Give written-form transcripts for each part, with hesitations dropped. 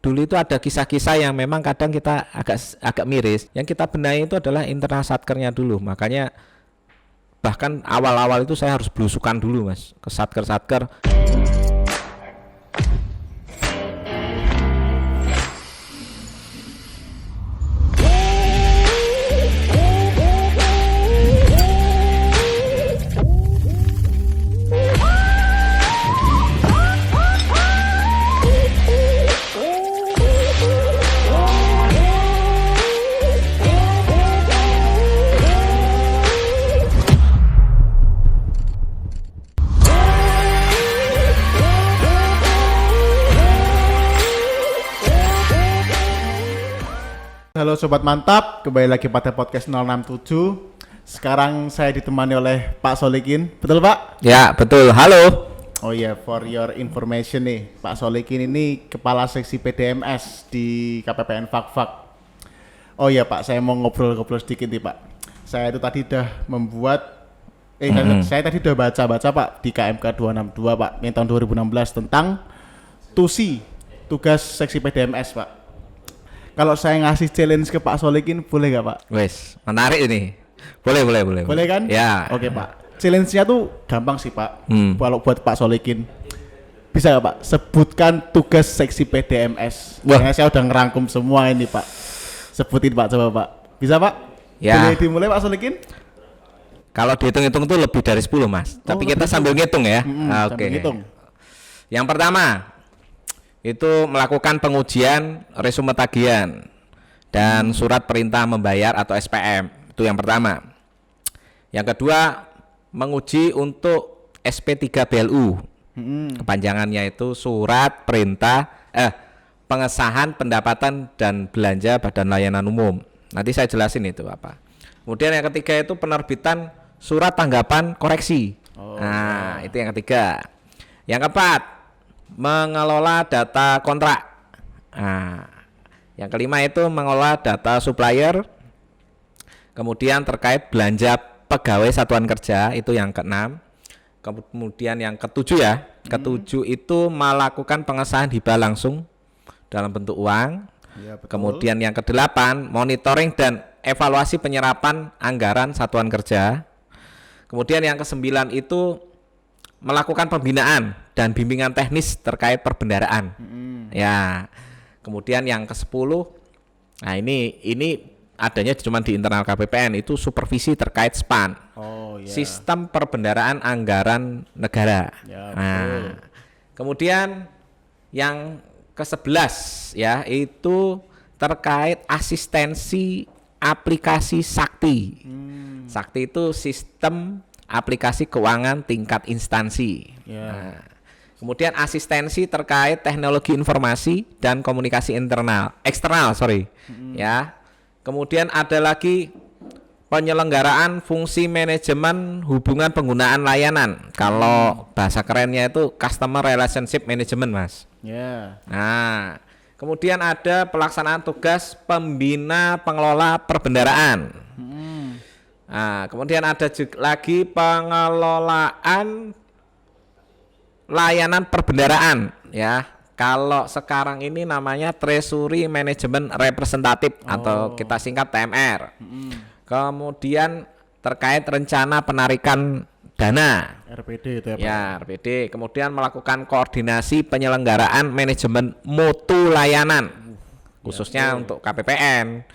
dulu itu ada kisah-kisah yang memang kadang kita agak miris. Yang kita benahi itu adalah internal satkernya dulu. Makanya bahkan awal-awal itu saya harus belusukan dulu Mas ke satker-satker. Halo Sobat Mantap, kembali lagi pada podcast 067. Sekarang saya ditemani oleh Pak Solikin, betul Pak? Ya betul, halo. Oh iya, for your information nih, Pak Solikin ini Kepala Seksi PDMS di KPPN Fakfak. Oh iya Pak, saya mau ngobrol-ngobrol sedikit nih Pak. Saya itu tadi udah membuat, saya tadi udah baca-baca Pak di KMK 262 Pak, yang tahun 2016 tentang TUSI, tugas Seksi PDMS Pak. Kalau saya ngasih challenge ke Pak Solikin, boleh gak Pak? Wes, menarik ini. Boleh. Boleh kan? Ya. Oke Pak. Challenge-nya tuh gampang sih Pak. Kalau buat Pak Solikin, bisa gak Pak? Sebutkan tugas seksi PDMS. Wah. Saya udah ngerangkum semua ini Pak. Sebutin Pak, coba Pak. Bisa Pak? Ya. Boleh dimulai Pak Solikin? Kalau dihitung-hitung tuh lebih dari 10 Mas. Tapi kita sambil ngitung ya. Oke. Ngitung. Yang pertama, itu melakukan pengujian resume tagihan dan surat perintah membayar atau SPM. Itu yang pertama. Yang kedua, menguji untuk SP3 BLU. Kepanjangannya itu surat perintah pengesahan pendapatan dan belanja Badan Layanan Umum. Nanti saya jelasin itu apa. Kemudian yang ketiga itu penerbitan surat tanggapan koreksi. Itu yang ketiga. Yang keempat, mengelola data kontrak. Yang kelima itu mengelola data supplier. Kemudian terkait belanja pegawai satuan kerja, itu yang keenam. Kemudian yang ketujuh ya, ketujuh itu melakukan pengesahan hibah langsung dalam bentuk uang. Ya, betul. Kemudian yang kedelapan, monitoring dan evaluasi penyerapan anggaran satuan kerja. Kemudian yang kesembilan itu melakukan pembinaan dan bimbingan teknis terkait perbendaraan. Ya. Kemudian yang ke-10, nah ini adanya cuma di internal KPPN, itu supervisi terkait SPAN. Sistem Perbendaraan Anggaran Negara. Ya, kemudian yang ke-11 ya, itu terkait asistensi aplikasi Sakti. Sakti itu sistem aplikasi keuangan tingkat instansi. Kemudian asistensi terkait teknologi informasi dan komunikasi eksternal. Ya. Kemudian ada lagi penyelenggaraan fungsi manajemen hubungan penggunaan layanan. Kalau bahasa kerennya itu customer relationship management, Mas. Nah, kemudian ada pelaksanaan tugas pembina pengelola perbendaraan. Nah, kemudian ada juga lagi pengelolaan layanan perbendaraan ya. Kalau sekarang ini namanya Treasury Management Representative atau kita singkat TMR. Kemudian terkait rencana penarikan dana RPD itu ya Pak? Ya, RPD. Kemudian melakukan koordinasi penyelenggaraan manajemen mutu layanan khususnya untuk KPPN.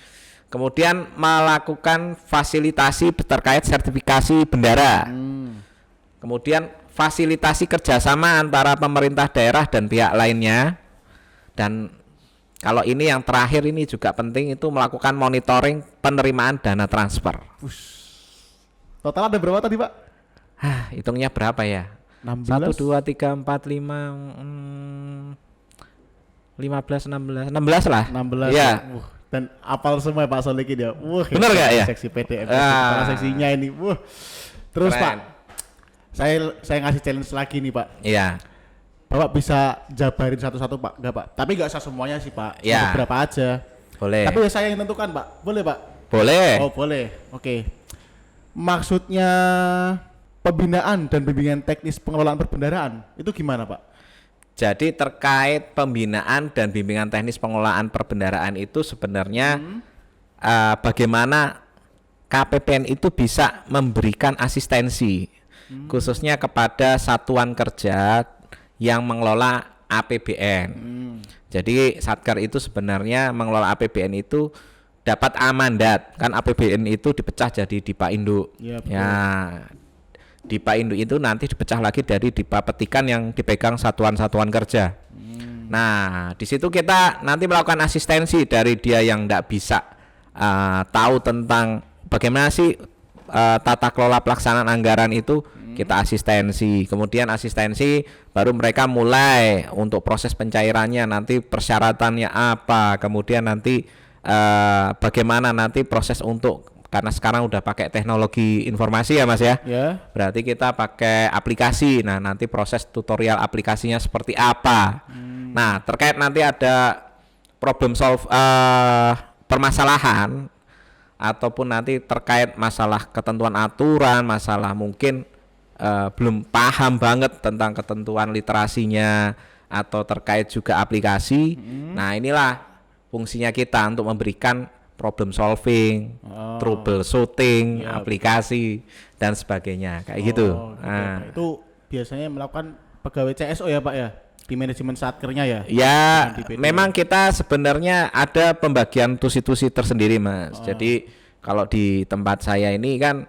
Kemudian melakukan fasilitasi terkait sertifikasi bendara. Kemudian fasilitasi kerjasama antara pemerintah daerah dan pihak lainnya. Dan kalau ini yang terakhir ini juga penting, itu melakukan monitoring penerimaan dana transfer. Total ada berapa tadi Pak? Hitungnya berapa ya? 16? 1, 2, 3, 4, 5, 15, 16 lah. 16 ya. Dan apal semua Pak Solikin ya. Bener gak ya? Seksi PDM, kepala seksinya ini. Terus Keren. Pak, saya ngasih challenge lagi nih Pak. Iya. Bapak bisa jabarin satu-satu Pak? Enggak Pak? Tapi nggak usah semuanya sih Pak. Ya. Beberapa aja. Boleh. Tapi saya yang tentukan Pak. Boleh Pak? Boleh. Oh boleh. Oke. Maksudnya pembinaan dan bimbingan teknis pengelolaan perbendaraan itu gimana Pak? Jadi terkait pembinaan dan bimbingan teknis pengelolaan perbendaraan itu sebenarnya bagaimana KPPN itu bisa memberikan asistensi khususnya kepada satuan kerja yang mengelola APBN. Jadi Satker itu sebenarnya mengelola APBN itu dapat amandat, kan APBN itu dipecah jadi Dipa Induk. Iya, betul. Ya, Dipa Induk itu nanti dipecah lagi dari Dipa Petikan yang dipegang satuan-satuan kerja. Nah, di situ kita nanti melakukan asistensi dari dia yang tidak bisa tahu tentang bagaimana sih tata kelola pelaksanaan anggaran itu, kita asistensi. Kemudian asistensi baru mereka mulai untuk proses pencairannya, nanti persyaratannya apa, kemudian nanti bagaimana nanti proses untuk, karena sekarang udah pakai teknologi informasi ya Mas ya. Ya. Berarti kita pakai aplikasi. Nah, nanti proses tutorial aplikasinya seperti apa. Nah, terkait nanti ada problem permasalahan ataupun nanti terkait masalah ketentuan aturan, masalah mungkin belum paham banget tentang ketentuan literasinya atau terkait juga aplikasi. Nah, inilah fungsinya kita untuk memberikan problem solving, troubleshooting, aplikasi dan sebagainya kayak gitu. Gitu, Pak. Itu biasanya melakukan pegawai CSO ya Pak ya, di manajemen Satkernya ya. Ya, Di PD. memang kita sebenarnya ada pembagian tusi-tusi tersendiri Mas. Jadi kalau di tempat saya ini kan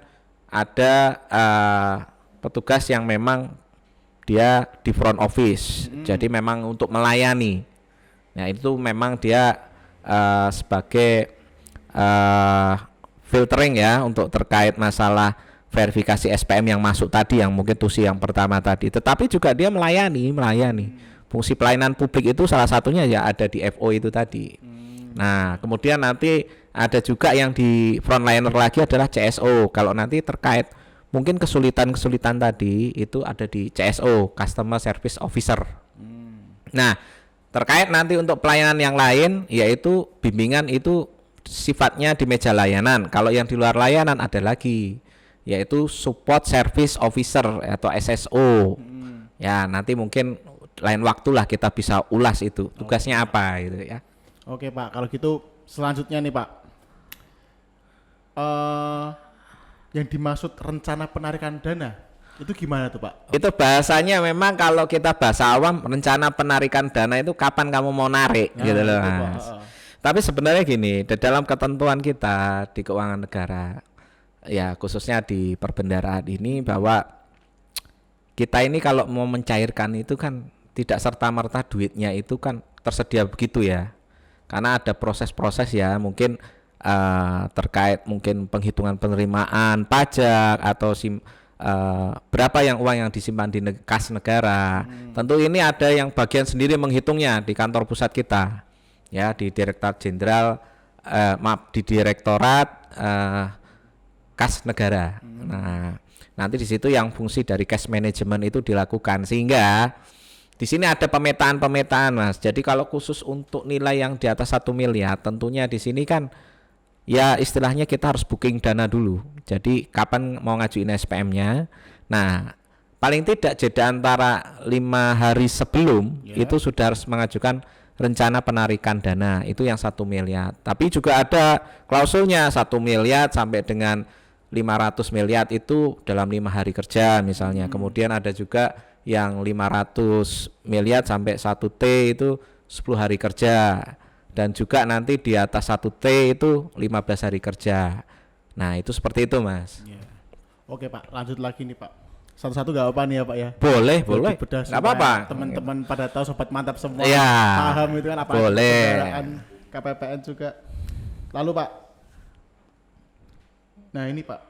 ada petugas yang memang dia di front office. Jadi memang untuk melayani. Nah, itu memang dia sebagai filtering ya untuk terkait masalah verifikasi SPM yang masuk tadi, yang mungkin tusi yang pertama tadi. Tetapi juga dia melayani. Fungsi pelayanan publik itu salah satunya ya ada di FO itu tadi. Nah, kemudian nanti ada juga yang di frontliner lagi adalah CSO. Kalau nanti terkait mungkin kesulitan tadi itu ada di CSO, Customer Service Officer. Nah, terkait nanti untuk pelayanan yang lain, yaitu bimbingan itu sifatnya di meja layanan. Kalau yang di luar layanan ada lagi, yaitu Support Service Officer atau SSO. Ya, nanti mungkin lain waktu lah kita bisa ulas itu, tugasnya apa gitu ya. Oke Pak, kalau gitu selanjutnya nih Pak, yang dimaksud rencana penarikan dana itu gimana tuh Pak? Itu bahasanya memang kalau kita bahasa awam, rencana penarikan dana itu kapan kamu mau narik gitu loh itu, Pak. Mas. Tapi sebenarnya gini, di dalam ketentuan kita di keuangan negara, ya khususnya di perbendaraan ini, bahwa kita ini kalau mau mencairkan itu kan tidak serta-merta duitnya itu kan tersedia begitu ya. Karena ada proses-proses ya, mungkin terkait mungkin penghitungan penerimaan pajak atau berapa yang uang yang disimpan di kas negara. Tentu ini ada yang bagian sendiri menghitungnya di kantor pusat kita, ya di Direktorat Jenderal di Direktorat Kas Negara. Nah, nanti di situ yang fungsi dari cash management itu dilakukan, sehingga di sini ada pemetaan Mas. Jadi kalau khusus untuk nilai yang di atas 1 miliar, tentunya di sini kan ya istilahnya kita harus booking dana dulu. Jadi kapan mau ngajuin SPM-nya. Nah, paling tidak jeda antara 5 hari sebelum itu sudah harus mengajukan rencana penarikan dana. Itu yang 1 miliar. Tapi juga ada klausulnya 1 miliar sampai dengan 500 miliar itu dalam 5 hari kerja misalnya. Kemudian ada juga yang 500 miliar sampai 1T itu 10 hari kerja. Dan juga nanti di atas 1T itu 15 hari kerja. Nah, itu seperti itu Mas. Oke Pak, lanjut lagi nih Pak. Satu-satu gak apa nih ya Pak ya? Boleh. Bedah Gak apa-apa. Teman-teman pada tahu, sobat mantap semua Ya, paham itu kan apa boleh. kendaraan KPPN juga. Lalu Pak, nah ini Pak,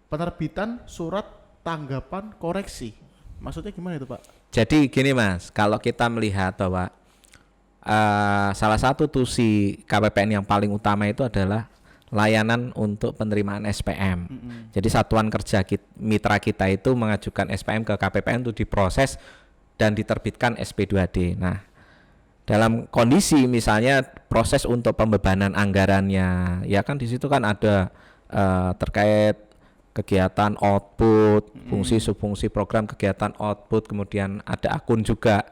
penerbitan surat tanggapan koreksi. Maksudnya gimana itu Pak? Jadi gini Mas, kalau kita melihat bahwa salah satu tusi KPPN yang paling utama itu adalah layanan untuk penerimaan SPM. Jadi satuan kerja mitra kita itu mengajukan SPM ke KPPN untuk diproses dan diterbitkan SP2D. Nah, dalam kondisi misalnya proses untuk pembebanan anggarannya, ya kan di situ kan ada terkait kegiatan output, fungsi subfungsi program kegiatan output, kemudian ada akun juga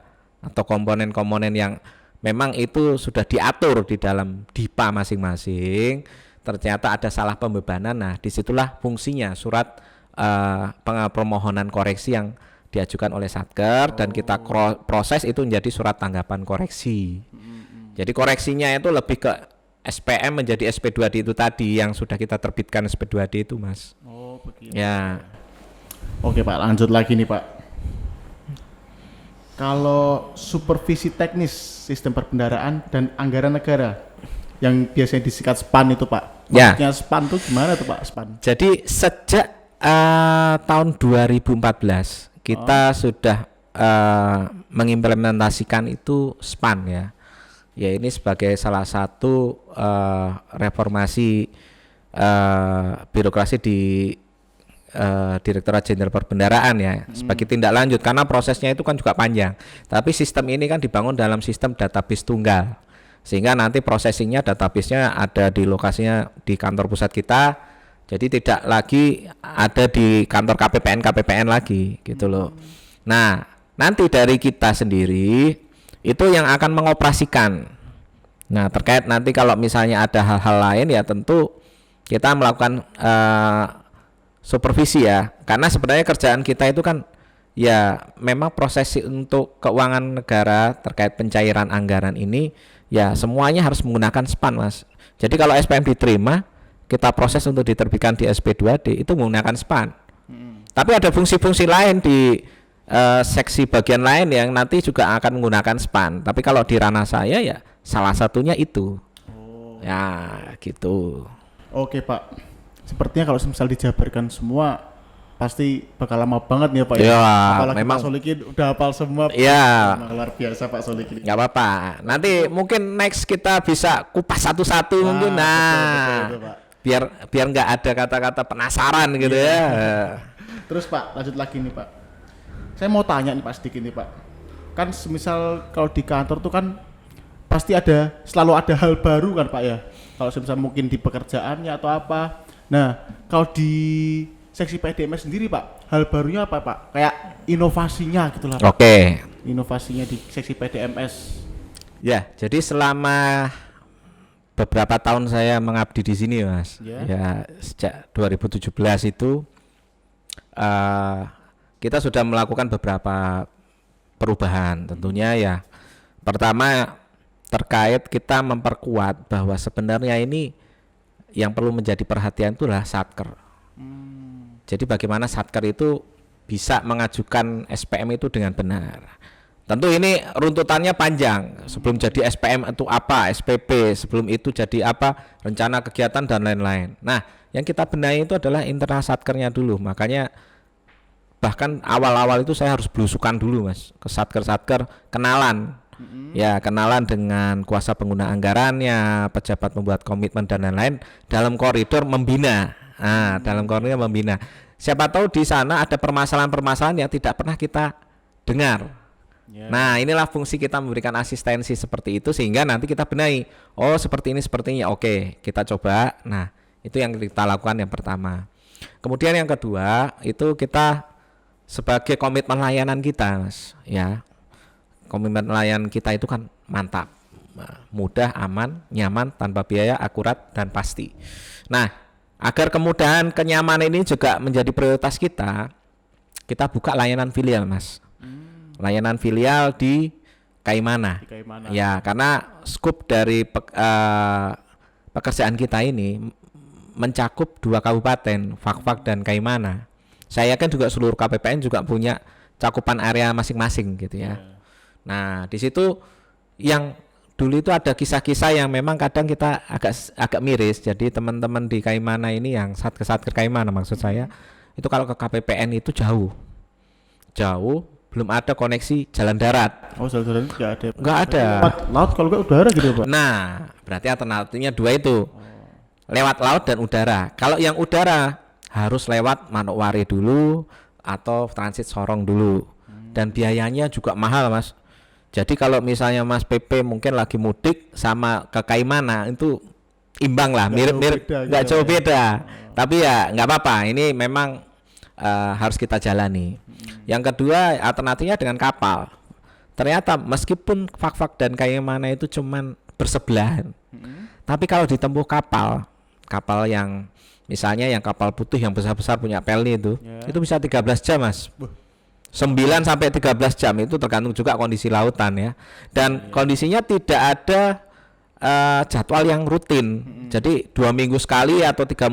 atau komponen-komponen yang memang itu sudah diatur di dalam DIPA masing-masing, ternyata ada salah pembebanan. Nah, disitulah fungsinya surat permohonan koreksi yang diajukan oleh Satker dan kita proses itu menjadi surat tanggapan koreksi. Jadi koreksinya itu lebih ke SPM menjadi SP2D itu tadi yang sudah kita terbitkan SP2D itu, Mas. Oh, begitu. Ya. Oke, Pak, lanjut lagi nih, Pak. Kalau supervisi teknis sistem perbendaraan dan anggaran negara yang biasanya disikat SPAN itu, Pak. Ya. Maksudnya SPAN itu gimana tuh, Pak, SPAN? Jadi sejak tahun 2014 kita sudah mengimplementasikan itu SPAN ya. Ya ini sebagai salah satu reformasi birokrasi di Direktorat Jenderal Perbendaraan ya, sebagai tindak lanjut karena prosesnya itu kan juga panjang. Tapi sistem ini kan dibangun dalam sistem database tunggal. Sehingga nanti processingnya database-nya ada di lokasinya di kantor pusat kita. Jadi tidak lagi ada di kantor KPPN lagi gitu loh. Nah, nanti dari kita sendiri itu yang akan mengoperasikan. Nah, terkait nanti kalau misalnya ada hal-hal lain ya tentu kita melakukan supervisi ya. Karena sebenarnya kerjaan kita itu kan ya memang proses untuk keuangan negara terkait pencairan anggaran ini ya semuanya harus menggunakan SPAN, Mas. Jadi kalau SPM diterima, kita proses untuk diterbitkan di SP2D itu menggunakan SPAN. Tapi ada fungsi-fungsi lain di seksi bagian lain yang nanti juga akan menggunakan SPAN. Tapi kalau di ranah saya ya salah satunya itu. Ya, gitu. Oke, Pak. Sepertinya kalau misal dijabarkan semua pasti bakal lama banget nih ya, Pak. Ya, apalagi memang Pak Solikin udah hafal semua. Ya. Luar biasa Pak Solikin. Nggak apa-apa. Nanti mungkin next kita bisa kupas satu-satu mungkin. Nah, betul, Pak. biar nggak ada kata-kata penasaran gitu ya. Terus Pak, lanjut lagi nih Pak. Saya mau tanya nih Pak sedikit nih Pak. Kan semisal kalau di kantor tuh kan pasti selalu ada hal baru kan Pak ya. Kalau semisal mungkin di pekerjaannya atau apa. Nah, kalau di seksi PDMS sendiri Pak, hal barunya apa Pak? Kayak inovasinya gitu lah Pak. Oke. Inovasinya di seksi PDMS. Ya, jadi selama beberapa tahun saya mengabdi di sini, Mas. Ya, sejak 2017 itu kita sudah melakukan beberapa perubahan. Tentunya ya, pertama terkait kita memperkuat bahwa sebenarnya ini yang perlu menjadi perhatian itulah Satker. Jadi bagaimana Satker itu bisa mengajukan SPM itu dengan benar. Tentu ini runtutannya panjang. Sebelum jadi SPM itu apa, SPP, sebelum itu jadi apa, rencana kegiatan dan lain-lain. Nah, yang kita benahi itu adalah internal Satkernya dulu. Makanya bahkan awal-awal itu saya harus belusukan dulu, Mas, ke Satker-Satker, kenalan. Ya, kenalan dengan kuasa pengguna anggarannya, pejabat membuat komitmen dan lain-lain dalam koridor membina. Dalam koridor membina. Siapa tahu di sana ada permasalahan-permasalahan yang tidak pernah kita dengar. Nah, inilah fungsi kita memberikan asistensi seperti itu sehingga nanti kita benahi. Oh, seperti ini sepertinya. Oke, kita coba. Nah, itu yang kita lakukan yang pertama. Kemudian yang kedua, itu kita sebagai komitmen layanan kita, Mas, ya. Komitmen layanan kita itu kan mantap. Mudah, aman, nyaman, tanpa biaya, akurat dan pasti. Nah, agar kemudahan, kenyamanan ini juga menjadi prioritas kita buka layanan filial, Mas. Layanan filial di Kaimana. Ya, karena skup dari pekerjaan kita ini mencakup 2 kabupaten, Fakfak dan Kaimana. Saya kan juga seluruh KPPN juga punya cakupan area masing-masing gitu ya. Nah, di situ yang dulu itu ada kisah-kisah yang memang kadang kita agak miris. Jadi teman-teman di Kaimana ini yang Satker Kaimana maksud saya, itu kalau ke KPPN itu jauh, belum ada koneksi jalan darat. Oh, jalan darat nggak ada. Nggak ada. Laut kalau nggak udara gitu Pak. Nah, berarti alternatifnya 2 itu. Lewat laut dan udara. Kalau yang udara harus lewat Manokwari dulu atau transit Sorong dulu. Dan biayanya juga mahal, Mas. Jadi kalau misalnya Mas PP mungkin lagi mudik sama ke Kaimana itu imbang lah, mirip-mirip, nggak jauh beda. Tapi ya nggak apa-apa, ini memang harus kita jalani. Yang kedua alternatifnya dengan kapal. ternyata meskipun fak-fak dan kayak mana itu cuman bersebelahan, tapi kalau ditempuh kapal yang misalnya yang kapal putih yang besar-besar punya pelni itu bisa 13 jam Mas. 9 sampai 13 jam itu tergantung juga kondisi lautan ya. Dan kondisinya tidak ada jadwal yang rutin. Jadi 2 minggu sekali atau 3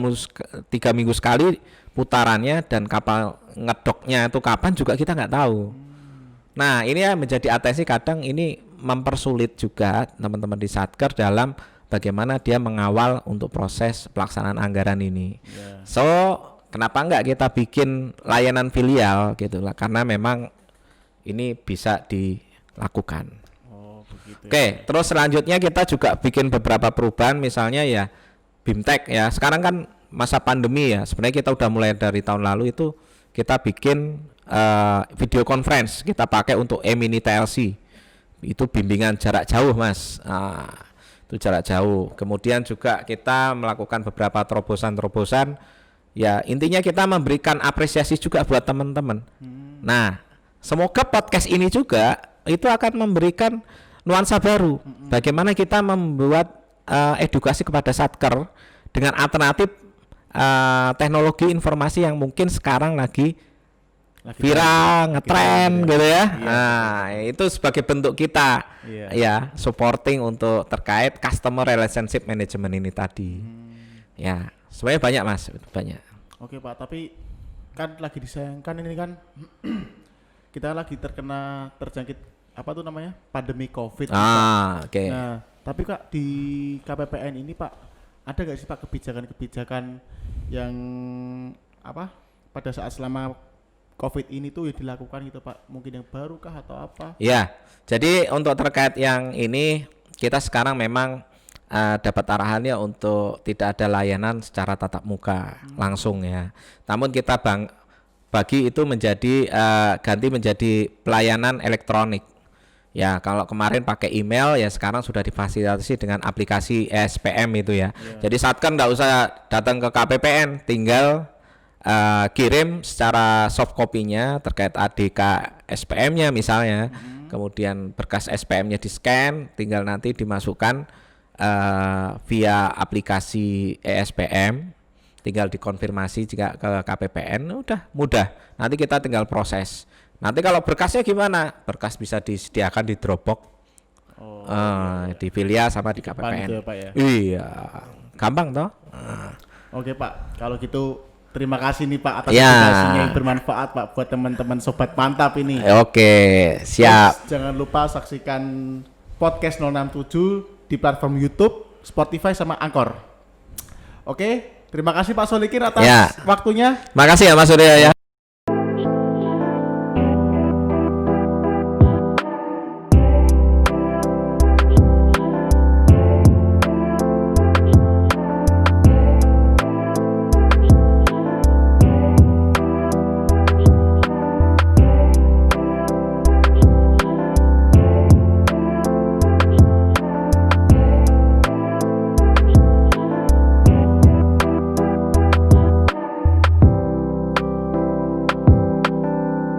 minggu sekali putarannya, dan kapal ngedoknya itu kapan juga kita nggak tahu. Nah, ini ya menjadi atensi, kadang ini mempersulit juga teman-teman di Satker dalam bagaimana dia mengawal untuk proses pelaksanaan anggaran ini. So, kenapa enggak kita bikin layanan filial gitu lah, karena memang ini bisa dilakukan. Oke, terus selanjutnya kita juga bikin beberapa perubahan, misalnya ya BIMTEK ya. Sekarang kan masa pandemi ya, sebenarnya kita udah mulai dari tahun lalu itu kita bikin video conference, kita pakai untuk e-mini TLC. Itu bimbingan jarak jauh Mas. Itu jarak jauh. Kemudian juga kita melakukan beberapa terobosan-terobosan. Ya, intinya kita memberikan apresiasi juga buat teman-teman. Nah, semoga podcast ini juga itu akan memberikan nuansa baru. Bagaimana kita membuat edukasi kepada Satker dengan alternatif teknologi informasi yang mungkin sekarang lagi viral, ngetren gitu ya. Nah, itu sebagai bentuk kita ya supporting untuk terkait customer relationship management ini tadi. Ya, sebenarnya banyak Mas, banyak. Oke Pak, tapi kan lagi disayangkan ini kan kita lagi terjangkit apa tuh namanya, pandemi COVID. Oke. Nah, tapi Kak di KPPN ini Pak, ada gak sih Pak kebijakan-kebijakan yang apa pada saat selama COVID ini tuh yang dilakukan gitu Pak, mungkin yang baru kah atau apa? Ya, jadi untuk terkait yang ini kita sekarang memang dapat arahannya untuk tidak ada layanan secara tatap muka langsung ya. Namun kita bagi itu menjadi ganti menjadi pelayanan elektronik. Ya, kalau kemarin pakai email ya sekarang sudah difasilitasi dengan aplikasi SPM itu ya. Jadi Satker nggak usah datang ke KPPN, tinggal kirim secara soft copy-nya terkait ADK SPM-nya misalnya. Kemudian berkas SPM-nya di-scan, tinggal nanti dimasukkan via aplikasi ESPM, tinggal dikonfirmasi jika ke KPPN, udah mudah. Nanti kita tinggal proses. Nanti kalau berkasnya gimana? Berkas bisa disediakan di Dropbox, di Filia sama di KPPN. Itu ya, Pak, ya? Iya, gampang toh. Oke Pak, kalau gitu terima kasih nih Pak atas Ya. informasinya yang bermanfaat Pak buat teman-teman sobat mantap ini. Oke, siap. Terus jangan lupa saksikan podcast 067 di platform YouTube, Spotify sama Anchor. Oke, terima kasih Pak Solikin atas Ya. waktunya. Makasih ya Mas Surya ya.